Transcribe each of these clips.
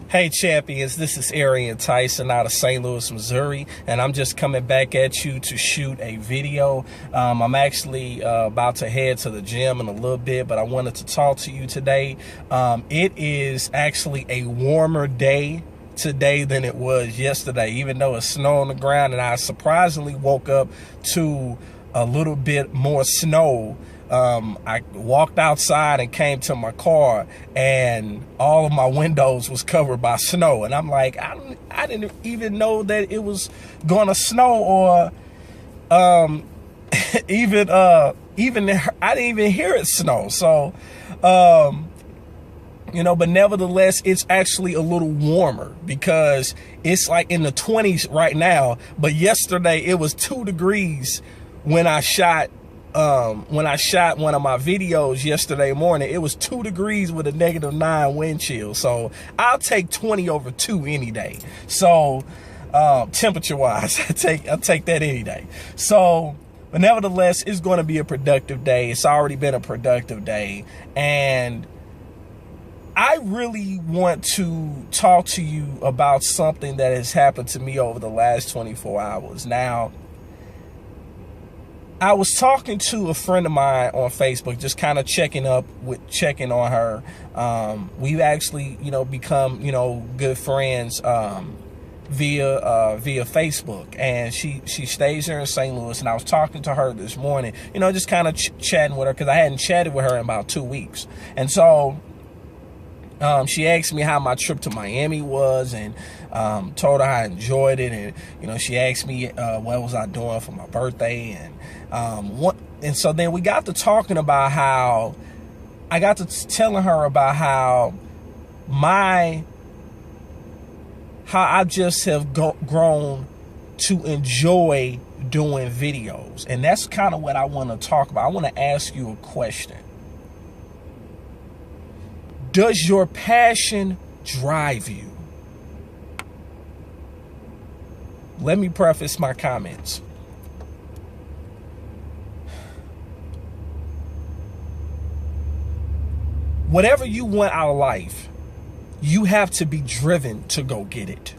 Hey champions, this is Arian Tyson out of St. Louis, Missouri, and I'm just coming back at you to shoot a video. I'm actually about to head to the gym in a little bit, but I wanted to talk to you today. It is actually a warmer day today than it was yesterday, even though it's snow on the ground, and I surprisingly woke up to a little bit more snow. I walked outside and came to my car, and all of my windows was covered by snow. And I'm like, I didn't even know that it was gonna snow, or even I didn't even hear it snow. So, but nevertheless, it's actually a little warmer because it's like in the 20s right now. But yesterday it was 2 degrees when I shot one of my videos yesterday morning. It was 2 degrees with a -9 wind chill. So I'll take 20 over 2 any day. So temperature wise, I'll take that any day. So, but nevertheless, it's going to be a productive day. It's already been a productive day. And I really want to talk to you about something that has happened to me over the last 24 hours. Now, I was talking to a friend of mine on Facebook, just kind of checking on her. We've actually, become, good friends via Facebook, and she stays here in St. Louis. And I was talking to her this morning, just kind of chatting with her because I hadn't chatted with her in about 2 weeks. And so she asked me how my trip to Miami was, and told her I enjoyed it. And she asked me what was I doing for my birthday, and so then we got to talking about how I got to telling her about how I just have grown to enjoy doing videos. And that's kind of what I want to talk about. I want to ask you a question. Does your passion drive you? Let me preface my comments. Whatever you want out of life, you have to be driven to go get it.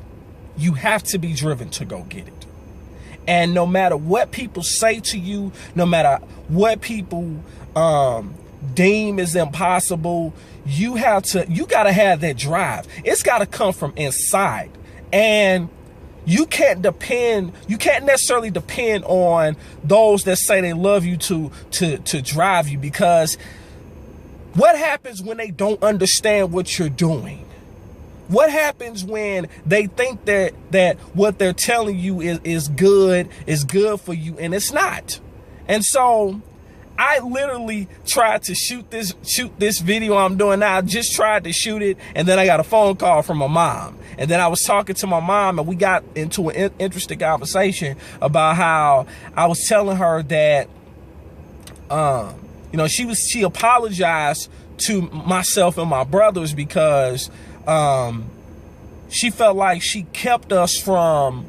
You have to be driven to go get it. And no matter what people say to you, no matter what people deem is impossible, you got to have that drive. It's got to come from inside. And you can't necessarily depend on those that say they love you to drive you, because what happens when they don't understand what you're doing? What happens when they think that what they're telling you is good for you, and it's not? And so I literally tried to shoot this video I'm doing now. I just tried to shoot it, and then I got a phone call from my mom. And then I was talking to my mom, and we got into an interesting conversation about how I was telling her that she apologized to myself and my brothers because she felt like she kept us from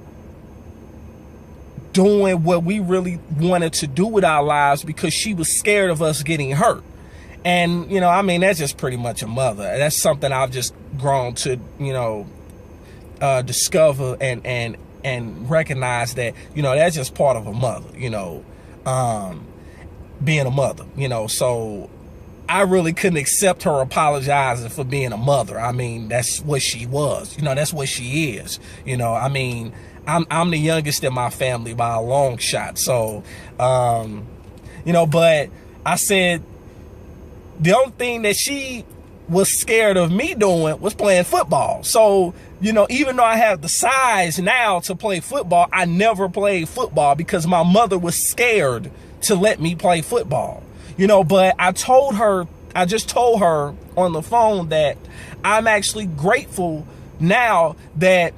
doing what we really wanted to do with our lives because she was scared of us getting hurt. And, that's just pretty much a mother. That's something I've just grown to, discover and recognize that, that's just part of a mother, being a mother, so I really couldn't accept her apologizing for being a mother. I mean, that's what she was, that's what she is, I'm the youngest in my family by a long shot. So, but I said the only thing that she was scared of me doing was playing football. So, even though I have the size now to play football, I never played football because my mother was scared to let me play football. But I just told her on the phone that I'm actually grateful now that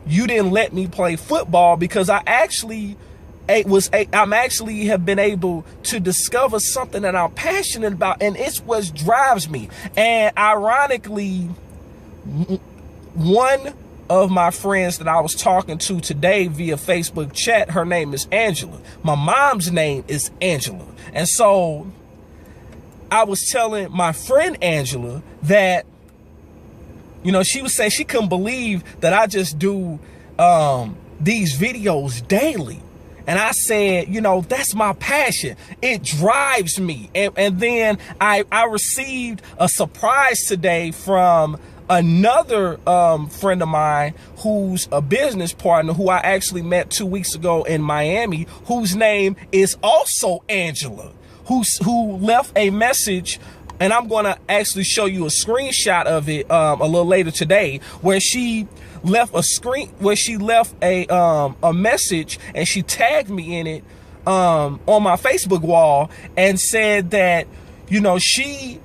you didn't let me play football, because I'm actually have been able to discover something that I'm passionate about, and it's what drives me. And ironically, one of my friends that I was talking to today via Facebook chat, her name is Angela. My mom's name is Angela. And so I was telling my friend Angela that You know, she was saying she couldn't believe that I just do these videos daily. And I said, you know, that's my passion. It drives me. And then I received a surprise today from another friend of mine who's a business partner who I actually met 2 weeks ago in Miami, whose name is also Angela, who left a message. And I'm going to actually show you a screenshot of it a little later today, where she left a message, and she tagged me in it on my Facebook wall, and said that, you know, she,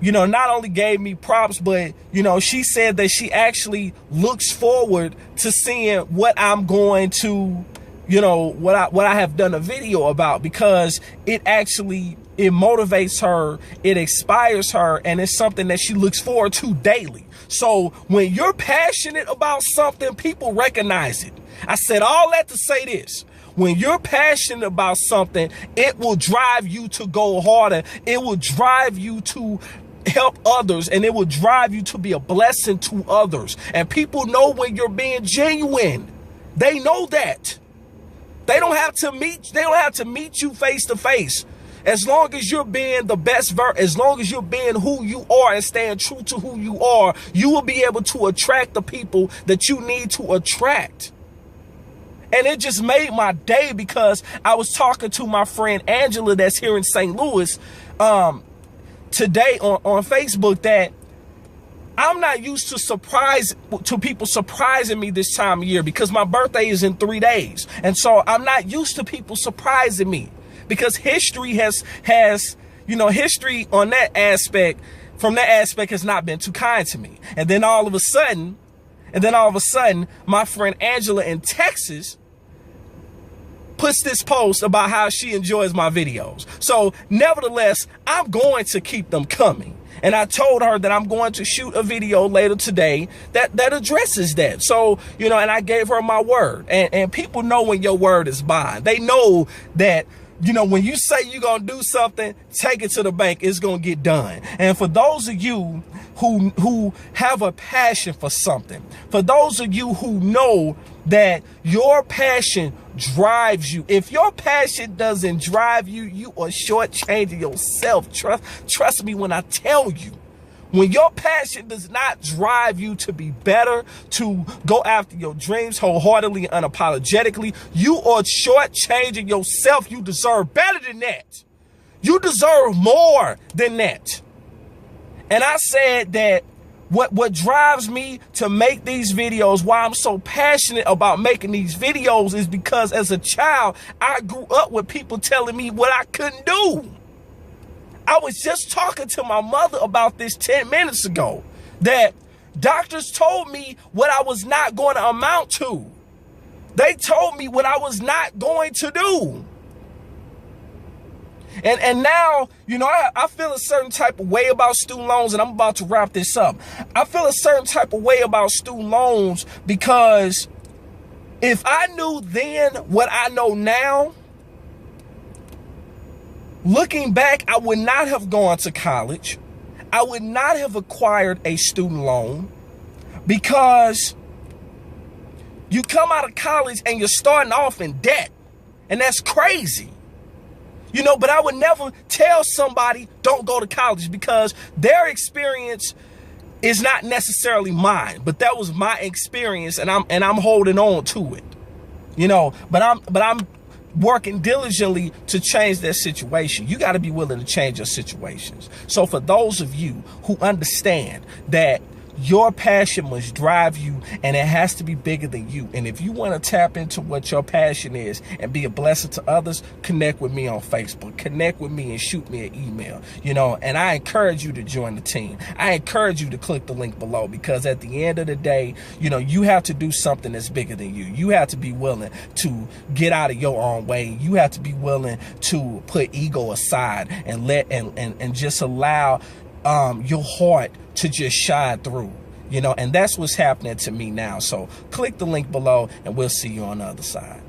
you know, not only gave me props, but, you know, she said that she actually looks forward to seeing what I'm going to, you know, what I have done a video about, because it motivates her, it inspires her, and it's something that she looks forward to daily. So when you're passionate about something, people recognize it. I said all that to say this: when you're passionate about something, it will drive you to go harder. It will drive you to help others, and it will drive you to be a blessing to others. And people know when you're being genuine. They know that. They don't have to meet you face to face. As long as you're being the best as long as you're being who you are and staying true to who you are, you will be able to attract the people that you need to attract. And it just made my day, because I was talking to my friend Angela that's here in St. Louis today on Facebook, that I'm not used to people surprising me this time of year, because my birthday is in 3 days. And so I'm not used to people surprising me, because history has, you know, history on that aspect, from that aspect, has not been too kind to me. And then all of a sudden, my friend Angela in Texas puts this post about how she enjoys my videos. So nevertheless, I'm going to keep them coming. And I told her that I'm going to shoot a video later today that addresses that. So, you know, and I gave her my word. And people know when your word is bond. They know that, you know, when you say you're going to do something, take it to the bank, it's going to get done. And for those of you who have a passion for something, for those of you who know that your passion drives you, if your passion doesn't drive you, you are shortchanging yourself. Trust me when I tell you. When your passion does not drive you to be better, to go after your dreams wholeheartedly and unapologetically, you are shortchanging yourself. You deserve better than that. You deserve more than that. And I said that what drives me to make these videos, why I'm so passionate about making these videos, is because as a child, I grew up with people telling me what I couldn't do. I was just talking to my mother about this 10 minutes ago, that doctors told me what I was not going to amount to. They told me what I was not going to do. And now, you know, I feel a certain type of way about student loans, and I'm about to wrap this up. I feel a certain type of way about student loans, because if I knew then what I know now, looking back, I would not have gone to college. I would not have acquired a student loan, because you come out of college and you're starting off in debt. And that's crazy. You know, but I would never tell somebody don't go to college, because their experience is not necessarily mine, but that was my experience, and I'm holding on to it. You know, but I'm working diligently to change that situation. You got to be willing to change your situations. So for those of you who understand that your passion must drive you, and it has to be bigger than you, and if you want to tap into what your passion is and be a blessing to others, connect with me on Facebook, connect with me and shoot me an email, you know, and I encourage you to join the team. I encourage you to click the link below, because at the end of the day, you know, you have to do something that's bigger than you. You have to be willing to get out of your own way. You have to be willing to put ego aside and let and just allow your heart to just shine through, you know, and that's what's happening to me now. So click the link below, and we'll see you on the other side.